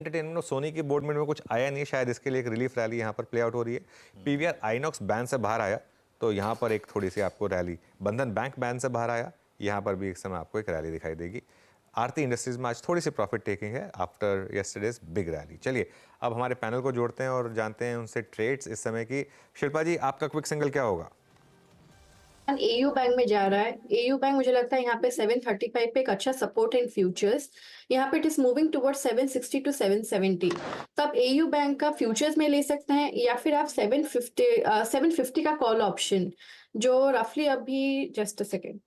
Entertainment और सोनी की board meeting में कुछ आया नहीं है, शायद इसके लिए एक रिलीफ रैली यहाँ पर प्ले आउट हो रही है। पीवीआर आइनॉक्स बैन से बाहर आया, तो यहाँ पर एक थोड़ी सी आपको रैली, बंधन बैंक बैन से बाहर आया, यहाँ पर भी एक समय आपको एक रैली दिखाई देगी। आरती इंडस्ट्रीज में आज थोड़ी सी प्रॉफिट टेकिंग है आफ्टर यस्टरडेज बिग रैली। चलिए अब हमारे पैनल को जोड़ते हैं और जानते हैं उनसे ट्रेड्स इस समय की। शिल्पा जी, आपका क्विक सिंगल क्या होगा? एयू बैंक में जा रहा है। एयू बैंक मुझे लगता है यहाँ पे 735 पे एक अच्छा सपोर्ट इन फ्यूचर्स। यहाँ पे it is moving towards 760 to 770। तो आप एयू बैंक का फ्यूचर्स में ले सकते हैं या फिर आप 750 का कॉल ऑप्शन जो रफली अभी जस्ट अ सेकेंड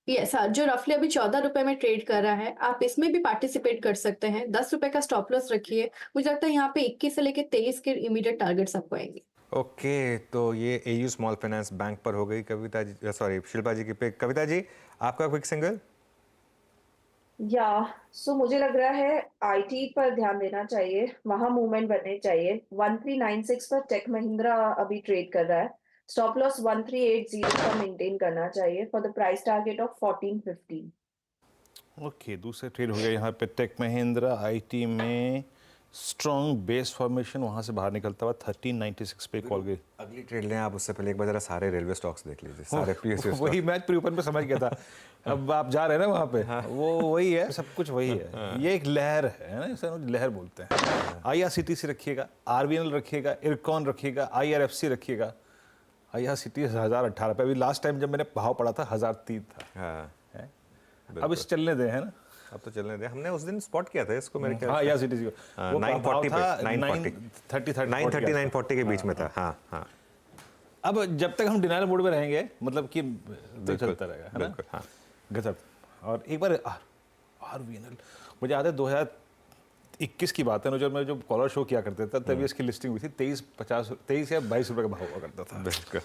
यस जो रफली अभी 14 रुपए में ट्रेड कर रहा है, आप इसमें भी पार्टिसिपेट कर सकते हैं। 10 रुपए का स्टॉप लॉस रखिए। मुझे लगता है यहाँ पे 21 से लेके 23 के इमीडिएट टारगेट्स आपको आएंगे। ओके, तो ये एयू स्मॉल फाइनेंस बैंक पर हो गई कविता जी, सॉरी शिल्पा जी की पिक। कविता जी, आपका क्विक सिंगल? या सो मुझे लग रहा है आईटी पर ध्यान देना चाहिए, वहां मूवमेंट बनने चाहिए। 1396 पर टेक महिंद्रा अभी ट्रेड कर रहा है। स्टॉप लॉस 1380 का मेंटेन करना चाहिए for the price target of 1450। Okay, दूसरे ट्रेड हो गया यहाँ पे टेक महिंद्रा आईटी में स्ट्रॉन्ग बेस फॉर्मेशन, वहाँ से बाहर निकलता हुआ 1396 पे कॉल गई। अगली ट्रेड लें आप, उससे पहले एक बार जरा सारे रेलवे स्टॉक्स देख लीजिए, सारे पीएसयू वही मैच प्री ओपन पे समझ गया था। अब आप जा रहे हैं ना वहाँ पे, हाँ। वो वही है, सब कुछ वही है। हाँ। ये एक लहर है ना, इसे लहर बोलते हैं। आईआरसीटीसी रखिएगा, आरबीएनएल रखिएगा, इरकॉन रखिएगा, आईआरएफसी रखिएगा। आईआरसीटीसी 1018 पे, अभी लास्ट टाइम जब मैंने भाव पढ़ा था 1003 था। हाँ, है? अब इस चलने दें, है ना। अब तो चलने दे, हमने उस दिन स्पॉट किया था इसको मेरे ख्याल हाँ, या सिटीज को हाँ, वो 940 था, पे 940 930 940 के बीच में था। हाँ हाँ, अब जब तक हम डिनाइल मोड में रहेंगे, मतलब कि तो बिल्कुल, चलता रहेगा, है ना। बिल्कुल, हाँ। गजब। और एक बार आरबीएनएल, मुझे याद है 2021 की बात है ना, जब मैं कॉलर शो किया करते थे तभी इसकी लिस्टिंग हुई थी। 23 या 22 रुपए का भाव हुआ करता था। बिल्कुल।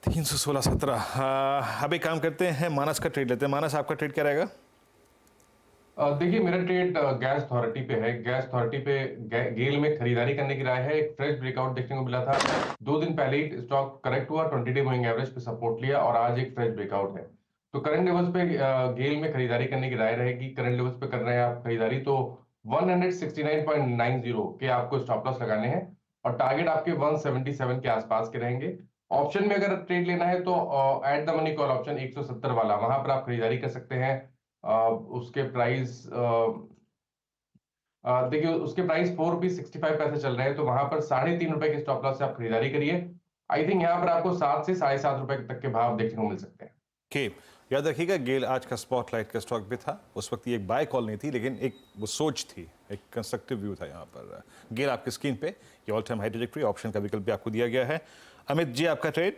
316-17। अब एक काम करते हैं, मानस का ट्रेड लेते हैं। मानस, आपका ट्रेड क्या रहेगा? देखिए, मेरा ट्रेड गैस अथॉरिटी पे है। गैस अथॉरिटी पे गेल में खरीदारी करने की राय है। एक फ्रेश ब्रेकआउट देखने को मिला था 2 दिन पहले ही, स्टॉक करेक्ट हुआ, 20 डे मूविंग एवरेज पे सपोर्ट लिया और आज एक फ्रेश ब्रेकआउट है। तो करंट लेवल्स पे गेल में खरीदारी करने की राय रहेगी। करंट लेवल्स पे कर रहे हैं आप खरीदारी तो 169.90 के आपको स्टॉप लॉस लगाने हैं और टारगेट आपके 177 के आसपास के रहेंगे। ऑप्शन में अगर ट्रेड लेना है तो at the money call option 170 वाला, वहां पर आप खरीदारी कर सकते हैं। उसके प्राइस देखिए, उसके प्राइस 4 रुपीज 65 पैसे चल रहे हैं, तो वहां पर 3.5 रुपए के स्टॉप लॉस से आप खरीदारी करिए। आई थिंक यहाँ पर आपको 7 से 7.5 रुपए तक के भाव देखने को मिल सकते हैं। के याद रखिएगा, गेल आज का स्पॉटलाइट का स्टॉक भी था। उस वक्त ये एक बाय कॉल नहीं थी, लेकिन एक वो सोच थी, एक कंस्ट्रक्टिव व्यू था यहाँ पर। गेल आपकी स्क्रीन पे, ये all time high trajectory, option का विकल्प भी आपको दिया गया है। अमित जी, आपका ट्रेड?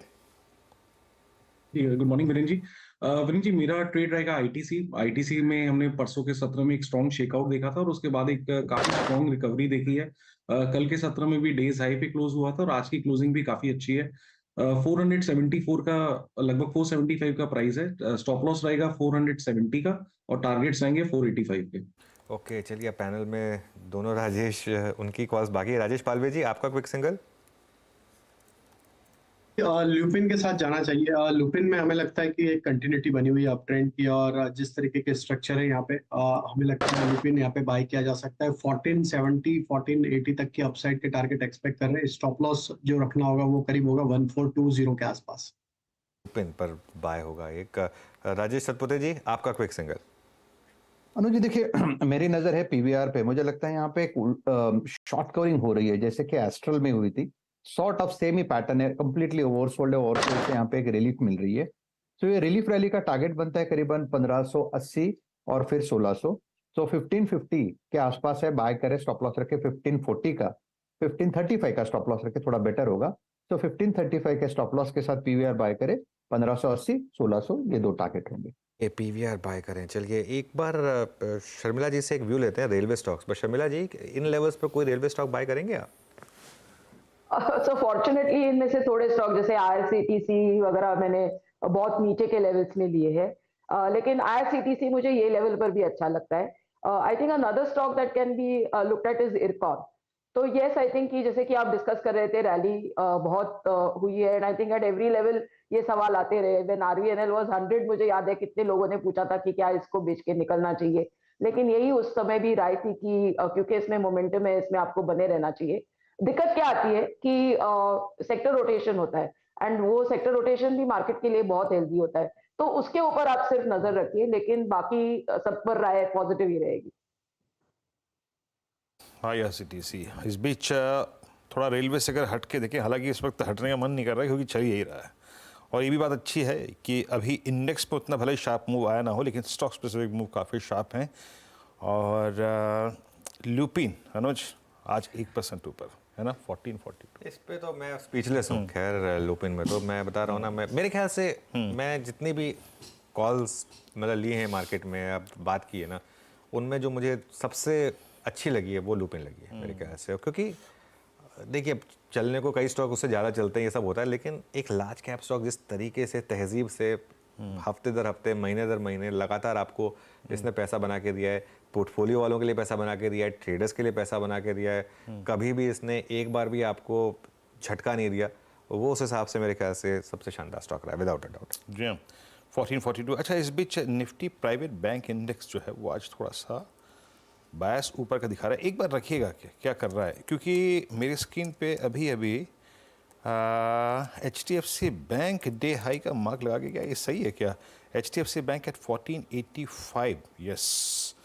गुड मॉर्निंग वीरेन जी। वीरेन जी, मेरा ट्रेड रहेगा आईटीसी। आईटीसी में हमने परसों के सत्र में एक स्ट्रॉन्ग शेकआउट देखा था और उसके बाद एक काफी स्ट्रॉन्ग रिकवरी देखी है। कल के सत्र में भी डेज हाई पे क्लोज हुआ था और आज की क्लोजिंग भी काफी अच्छी है। 474 का, लगभग 475 का प्राइस है। स्टॉप लॉस रहेगा 470 का और टारगेट्स रहेंगे 485 के। ओके, चलिए पैनल में दोनों राजेश, उनकी कॉल्स बाकी है। राजेश पालवे जी, आपका क्विक सिंगल? लुपिन के साथ जाना चाहिए। लुपिन में हमें लगता है कि एक कंटिन्यूटी बनी हुई है अप ट्रेंड की और जिस तरीके के स्ट्रक्चर है यहाँ पे, हमें लगता है लुपिन यहाँ पे बाय किया जा सकता है। 1470 1480 तक की अपसाइड के टारगेट एक्सपेक्ट कर रहे हैं। स्टॉप लॉस जो रखना होगा वो करीब होगा 1420 के आसपास। पिन पर बाय होगा एक। राजेश सतपुते जी, आपका क्विक सिंगल? अनुज जी, देखिए मेरी नजर है पीवीआर पे। मुझे लगता है यहाँ पे एक शॉर्ट कवरिंग हो रही है, जैसे कि एस्ट्रल में हुई थी। Sort of same he pattern है, कंप्लीटली ओवरसोल्ड है, ओवरसोल्ड से यहाँ पे एक रिलीफ मिल रही है। तो ये रिलीफ रैली का टारगेट बनता है करीबन 1580 और फिर 1600। तो 1550 के आसपास है, बाय करे, स्टॉप लॉस रखे 1540 का। 1535 का स्टॉप लॉस रखे, थोड़ा बेटर होगा। तो 1535 के स्टॉप लॉस के साथ पीवीआर बाय करे, 1580 1600, ये दो टारगेट होंगे। ये पीवीआर बाय करें। चलिए एक बार शर्मिला जी से एक व्यू लेते हैं रेलवे स्टॉक्स पर। शर्मिला जी, इन लेवल्स पर कोई रेलवे स्टॉक बाय करेंगे आप? सो फॉर्चुनेटली इनमें से थोड़े स्टॉक जैसे आईआरसीटीसी वगैरह मैंने बहुत नीचे के लेवल्स में लिए हैं, लेकिन आईआरसीटीसी मुझे ये लेवल पर भी अच्छा लगता है। I think another stock that can be looked at is IRCON. तो यस, आई थिंक कि जैसे कि आप डिस्कस कर रहे थे, रैली बहुत हुई है and I think at every level ये सवाल आते रहे। व्हेन आरवीएनएल वाज 100, मुझे याद है कितने लोगों ने पूछा था कि क्या इसको बेच के निकलना चाहिए। लेकिन यही उस समय भी राय थी कि क्योंकि इसमें मोमेंटम है, इसमें आपको बने रहना चाहिए। दिक्कत क्या आती है कि सेक्टर रोटेशन होता है एंड वो सेक्टर रोटेशन भी मार्केट के लिए बहुत हेल्दी होता है, तो उसके ऊपर आप सिर्फ नजर रखिए, लेकिन बाकी सब पर राय पॉजिटिव ही रहेगी। IRCTC इस बीच थोड़ा रेलवे से अगर हट के देखें, हालांकि इस वक्त हटने का मन नहीं कर रहा है क्योंकि चल यही रहा है, और ये भी बात अच्छी है कि अभी इंडेक्स पे उतना भले ही शार्प मूव आया ना हो, लेकिन स्टॉक स्पेसिफिक मूव काफ़ी शार्प हैं। और लुपिन अनुज आज 1% ऊपर है ना, 1442। इस पे तो मैं स्पीचलेस हूँ। खैर लुपिन में तो मैं बता रहा हूँ ना, मैं मेरे ख्याल से मैं जितनी भी कॉल्स मतलब ली हैं मार्केट में, अब बात की है ना, उनमें जो मुझे सबसे अच्छी लगी है वो लुपिन लगी है मेरे ख्याल से। क्योंकि देखिए चलने को कई स्टॉक उससे ज़्यादा चलते हैं, ये सब होता है, लेकिन एक लार्ज कैप स्टॉक जिस तरीके से तहजीब से हफ्ते दर हफ्ते महीने दर महीने लगातार आपको इसने पैसा बना के दिया है, पोर्टफोलियो वालों के लिए पैसा बना के दिया है, ट्रेडर्स के लिए पैसा बना के दिया है, कभी भी इसने एक बार भी आपको झटका नहीं दिया, वो उस हिसाब से मेरे ख्याल से सबसे शानदार स्टॉक रहा है विदाउट अ डाउट। जी हाँ, 1442। अच्छा, इस बीच निफ्टी प्राइवेट बैंक इंडेक्स जो है वो आज थोड़ा सा बायस ऊपर का दिखा रहा है। एक बार रखिएगा क्या कर रहा है, क्योंकि मेरी स्क्रीन पे अभी अभी HDFC बैंक डे हाई का मार्क लगा के गया, ये सही है क्या? HDFC bank at 1485, yes.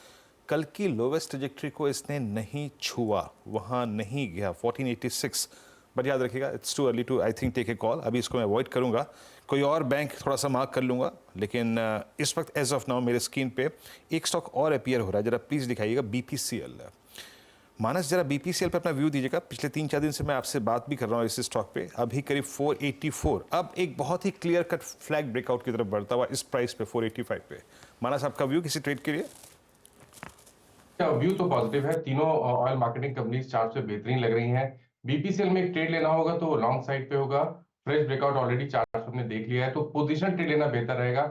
कल की लोवेस्ट ट्रजेक्टरी को इसने नहीं छुआ, वहाँ नहीं गया, 1486। बट याद रखिएगा, it's too early to I think take a call. अभी इसको मैं अवॉइड करूँगा, कोई और बैंक थोड़ा सा मार्क कर लूँगा, लेकिन इस वक्त एज ऑफ नाउ मेरे स्क्रीन पे एक स्टॉक और अपीयर हो रहा है, जरा प्लीज़ दिखाइएगा, BPCL। मानस जरा BPCL पे अपना व्यू दीजिएगा। पिछले 3-4 दिन से मैं आपसे बात भी कर रहा हूँ इस स्टॉक पे, अभी करीब 484, अब एक बहुत ही क्लियर कट फ्लैग ब्रेकआउट की तरफ बढ़ता हुआ इस प्राइस पे 485 पे। मानस आपका व्यू किसी ट्रेड के लिए? व्यू तो पॉजिटिव है, तीनों ऑयल मार्केटिंग कंपनीज चार्ट से बेहतरीन लग रही हैं। BPCL में एक ट्रेड लेना होगा तो लॉन्ग साइड पे होगा, फ्रेश ब्रेकआउट ऑलरेडी चार्ट हमने देख लिया है, तो पोजीशन ट्रेड लेना बेहतर रहेगा।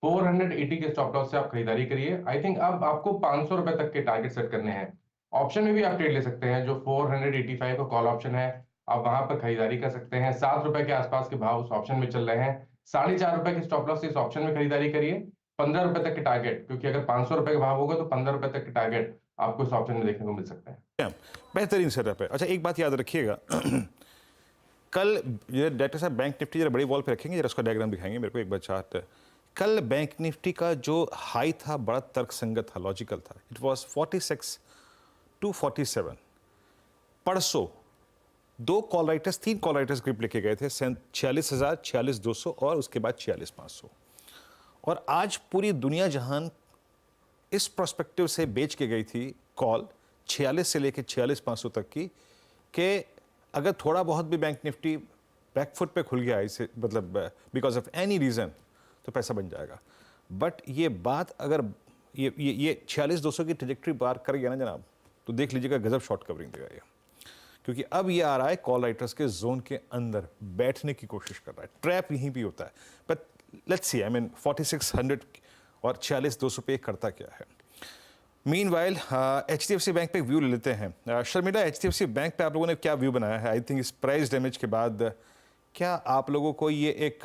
480 के स्टॉप लॉस से आप खरीदारी करिए। आई थिंक अब आपको 500 रुपए तक के टारगेट सेट करने हैं। ऑप्शन में भी आप ट्रेड ले सकते हैं, जो 485 का कॉल ऑप्शन है, आप वहां पर खरीदारी कर सकते हैं। 7 रुपए के आसपास के भाव उस ऑप्शन में चल रहे हैं। 4.5 रुपए के स्टॉप लॉस से इस ऑप्शन में खरीदारी करिए। 15 रुपए तक के टारगेट, क्योंकि अगर 500 रुपए का भाव होगा तो 15 रुपए तक के टारगेट आपको इस ऑप्शन में देखने को मिल सकते हैं। बेहतरीन सेटअप है। अच्छा, एक बात याद रखिएगा, कल ये डायरेक्टर साहब बैंक निफ्टी जरा बड़ी वॉल पे रखेंगे, जरा उसका डायग्राम दिखाएंगे मेरे को एक बार चार्ट। कल बैंक निफ्टी का जो हाई था बड़ा तर्कसंगत था, लॉजिकल था, इट वाज 46 to 47। परसों 3 कॉल राइटर्स ग्रिप लेके गए थे, 46,000, 46,200 और उसके बाद 46,500। और आज पूरी दुनिया जहान इस प्रोस्पेक्टिव से बेच के गई थी कॉल 46 से लेके 46,500 तक की, कि अगर थोड़ा बहुत भी बैंक निफ्टी बैकफुट पे खुल गया इसे, मतलब बिकॉज ऑफ एनी रीज़न, तो पैसा बन जाएगा। बट ये बात अगर ये 46,200 की ट्रजेक्टरी पार कर गया ना जनाब, तो देख लीजिएगा गजब शॉर्ट कवरिंग देगा ये, क्योंकि अब ये आ रहा है कॉल राइटर्स के जोन के अंदर बैठने की कोशिश कर रहा है। ट्रैप यहीं भी होता है, but let's see, I mean 4600 और 46,200 पे करता क्या है। मीनवाइल HDFC बैंक पे व्यू ले लेते हैं। शर्मिला, HDFC बैंक पे आप लोगों ने क्या व्यू बनाया है? आई थिंक इस प्राइस डैमेज के बाद क्या आप लोगों को ये एक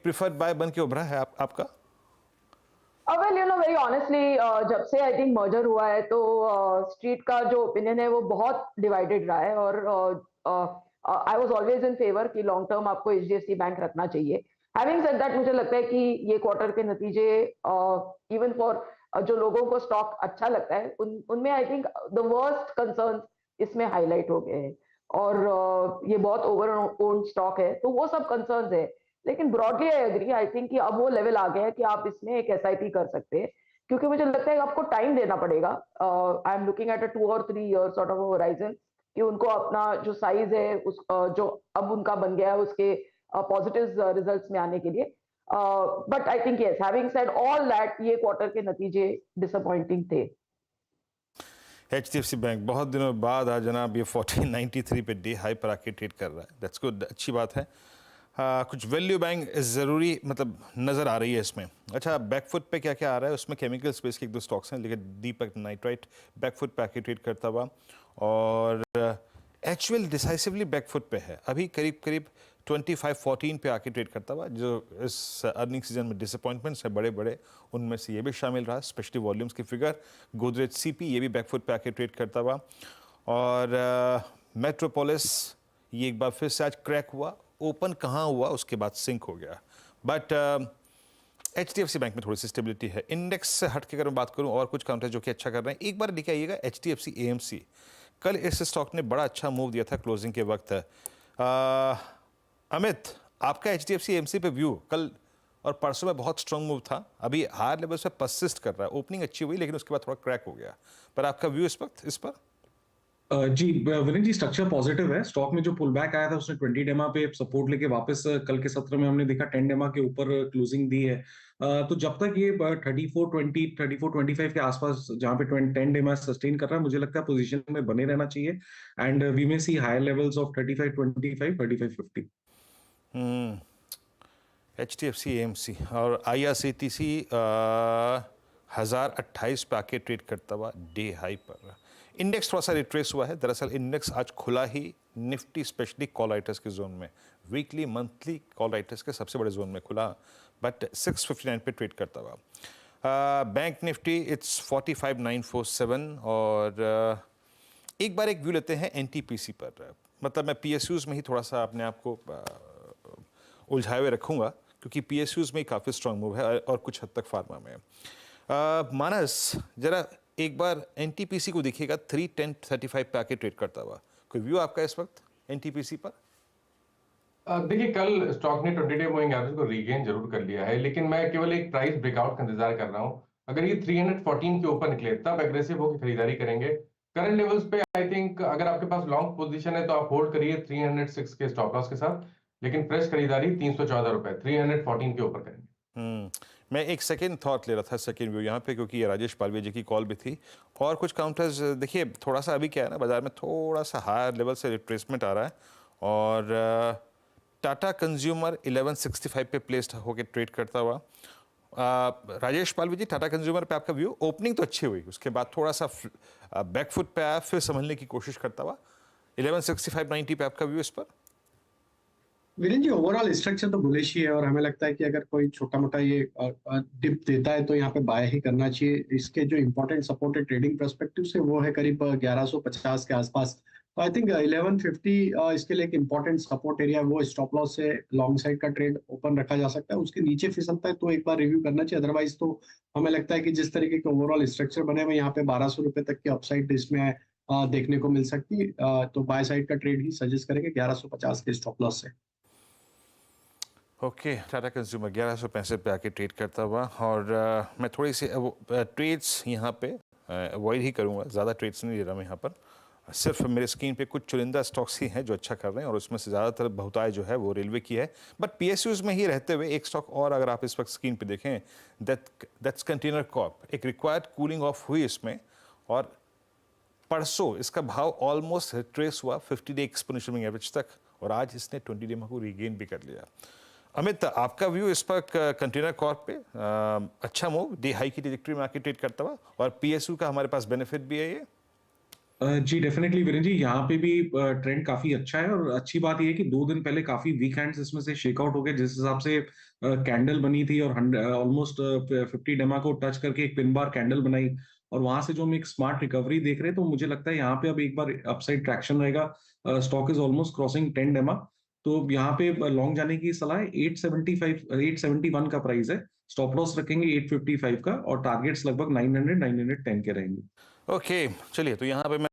प्रिफर्ड बाय बन के उभरा है आपका? वेल, वेरी ऑनेस्टली, जब से आई थिंक मर्जर हुआ है तो स्ट्रीट का जो ओपिनियन है वो बहुत डिवाइडेड रहा है, और I was always in favour कि लॉन्ग टर्म आपको HDFC बैंक रखना चाहिए। हैविंग सेड दैट, मुझे लगता है कि ये क्वार्टर के नतीजे इवन फॉर जो लोगों को स्टॉक अच्छा लगता है उनमें I think the worst concern इसमें हाईलाइट हो गए हैं, और ये बहुत ओवर ओन्ड स्टॉक है, तो वो सब कंसर्न्स है। लेकिन broadly I agree, I think कि अब वो लेवल आ गया है कि आप इसमें एक SIP कर सकते हैं, क्योंकि मुझे लगता है आपको टाइम देना पड़ेगा। I am looking at a 2 or 3 years sort of horizon, कि उनको अपना जो साइज है उस जो अब उनका बन गया है उसके पॉजिटिव रिजल्ट्स में आने के लिए। But I think yes, having said all that, ये क्वार्टर के नतीजे डिसअपॉइंटिंग थे। HDFC बैंक बहुत दिनों बाद आज जनाब ये 1493 पे डे हाई पर आके ट्रेड कर रहा है, दैट्स गुड, अच्छी बात है। कुछ वैल्यू बैंक ज़रूरी मतलब नज़र आ रही है इसमें। अच्छा, बैकफुट पे क्या क्या आ रहा है? उसमें केमिकल स्पेस के 1-2 स्टॉक्स हैं, लेकिन दीपक नाइट्राइट बैकफुट पे आके ट्रेड करता हुआ, और HUL डिसाइसिवली बैकफुट पे है, अभी करीब करीब 25.14 पे आके ट्रेड करता हुआ, जो इस अर्निंग सीजन में डिसअपॉइंटमेंट्स हैं बड़े बड़े, उनमें से ये भी शामिल रहा, स्पेशली वॉल्यूम्स की फिगर। गोदरेज सीपी ये भी बैकफुट पे आके ट्रेड करता हुआ, और मेट्रोपोलिस ये एक बार फिर से आज क्रैक हुआ, ओपन कहाँ हुआ उसके बाद सिंक हो गया, बट HDFC बैंक में थोड़ी सी स्टेबिलिटी है। इंडेक्स से हट के अगर मैं बात करूं और कुछ काउंटर जो कि अच्छा कर रहे हैं, एक बार लेके आइएगा HDFC AMC। कल इस स्टॉक ने बड़ा अच्छा मूव दिया था क्लोजिंग के वक्त। अमित, आपका HDFC AMC पे व्यू कल और परसों में बहुत स्ट्रांग मूव था, अभी हायर लेवल पे परसिस्ट कर रहा है, ओपनिंग अच्छी हुई लेकिन उसके बाद थोड़ा क्रैक हो गया, पर आपका व्यू इस वक्त इस पर? जी विनीत जी, स्ट्रक्चर पॉजिटिव है। स्टॉक में जो पुल बैक आया था उसने 20 डेमा पे सपोर्ट लेके वापस कल के सत्र में हमने देखा 10 डेमा के ऊपर क्लोजिंग दी है। तो जब तक ये 3420 3425 के आसपास जहां पे 10 डेमा सस्टेन कर रहा है, मुझे लगता है पोजीशन में बने रहना चाहिए, and we may see higher levels of 3525 3550। HDFC AMC और IRCTC 1028 पे आके ट्रेड करता हुआ डे हाई पर। इंडेक्स थोड़ा सा रिट्रेस हुआ है, दरअसल इंडेक्स आज खुला ही निफ्टी स्पेशली कॉल राइटर्स के जोन में, वीकली मंथली कॉल राइटर्स के सबसे बड़े जोन में खुला, बट 659 पे ट्रेड करता हुआ। बैंक निफ्टी इट्स 45947, और एक बार एक व्यू लेते हैं NTPC पर। मतलब मैं PSUs में ही थोड़ा सा अपने आप को उलझाए हुए रखूंगा, क्योंकि PSUs में ही काफ़ी स्ट्रांग मूव है और कुछ हद तक फार्मा में। मानस, जरा एक बार NTPC को देखिएगा, 31035 पे आके ट्रेड करता हुआ, कोई व्यू आपका इस वक्त NTPC पर? देखिए, कल स्टॉक ने 20 डे मूविंग एवरेज को रीगेन जरूर कर लिया है, लेकिन मैं केवल एक प्राइस ब्रेकआउट का इंतजार कर रहा हूं। अगर ये 314 के ऊपर निकले तब एग्रेसिव होकर खरीदारी करेंगे। करंट लेवल्स पे आई थिंक अगर आपके पास लॉन्ग पोजीशन है तो आप होल्ड करिए 306 के स्टॉप लॉस के साथ, लेकिन फ्रेश खरीदारी 314 रुपए 314 के ऊपर करेंगे। मैं एक सेकेंड थॉट ले रहा था, सेकेंड व्यू यहाँ पे, क्योंकि ये राजेश पालवे जी की कॉल भी थी, और कुछ काउंटर्स देखिए थोड़ा सा अभी क्या है ना, बाजार में थोड़ा सा हायर लेवल से रिट्रेसमेंट आ रहा है, और टाटा कंज्यूमर 1165 पे प्लेस्ड होकर ट्रेड करता हुआ। राजेश पालवे जी, टाटा कंज्यूमर पे आपका व्यू? ओपनिंग तो अच्छी हुई, उसके बाद थोड़ा सा बैकफुट पे आया, फिर समझने की कोशिश करता हुआ। 1165-90 पे आपका व्यू इस पर? वीरेन जी, ओवरऑल स्ट्रक्चर तो बुलिश ही है, और हमें लगता है कि अगर कोई छोटा मोटा ये डिप देता है तो यहाँ पे बाय ही करना चाहिए। इसके जो इंपॉर्टेंट सपोर्ट है ट्रेडिंग पर्सपेक्टिव से, वो है करीब 1150 के आसपास। तो आई थिंक 1150 इसके लिए एक इंपॉर्टेंट सपोर्ट एरिया है, वो स्टॉप लॉस से लॉन्ग साइड का ट्रेड ओपन रखा जा सकता है। उसके नीचे फिसलता है तो एक बार रिव्यू करना चाहिए, अदरवाइज तो हमें लगता है कि जिस तरीके के ओवरऑल स्ट्रक्चर बने हुए यहाँ पे 1200 रुपए तक की अपसाइड इसमें देखने को मिल सकती है। तो बाय साइड का ट्रेड ही सजेस्ट करेंगे 1150 के स्टॉप लॉस से। ओके, टाटा कंज्यूमर 1165 पे आके ट्रेड करता हुआ, और मैं थोड़ी सी ट्रेड्स यहाँ पे अवॉइड ही करूँगा, ज़्यादा ट्रेड्स नहीं ले रहा मैं यहाँ पर। सिर्फ मेरे स्क्रीन पे कुछ चुनिंदा स्टॉक्स ही हैं जो अच्छा कर रहे हैं, और उसमें से ज़्यादातर बहुतायत जो है वो रेलवे की है, बट PSUs में ही रहते हुए एक स्टॉक और अगर आप इस वक्त स्क्रीन पे देखें, दैट्स कंटेनर कॉर्प। एक रिक्वायर्ड कूलिंग ऑफ हुई इसमें, और परसों इसका भाव ऑलमोस्ट रिट्रेस हुआ 50 डे एक्सपोनेंशियल मूविंग एवरेज तक, और आज इसने 20 डे को रीगेन भी कर लिया। अमित, आपका व्यू इस पर कंटेनर कॉर्प पे? अच्छा मूव, डे हाई की ट्रैजेक्टरी में आके ट्रेड करता हुआ, और PSU का हमारे पास बेनिफिट भी है ये। जी डेफिनेटली वीरेन जी, यहाँ पे भी ट्रेंड काफी अच्छा है, और अच्छी बात ये है कि 2 दिन पहले काफी वीक हैंड्स इसमें से शेकआउट हो गए, जिस हिसाब से कैंडल बनी थी और ऑलमोस्ट 50 डेमा को टच करके एक पिन बार कैंडल बनाई, और वहां से जो हम एक स्मार्ट रिकवरी देख रहे हैं, तो मुझे लगता है यहाँ पे अब एक बार अपसाइड ट्रैक्शन रहेगा। स्टॉक इज ऑलमोस्ट क्रॉसिंग 10 डेमा, तो यहाँ पे लॉन्ग जाने की सलाह है। 871 का प्राइस है, स्टॉप लॉस रखेंगे 855 का, और टारगेट्स लगभग 900 910 के रहेंगे। ओके, चलिए, तो यहाँ पे मैं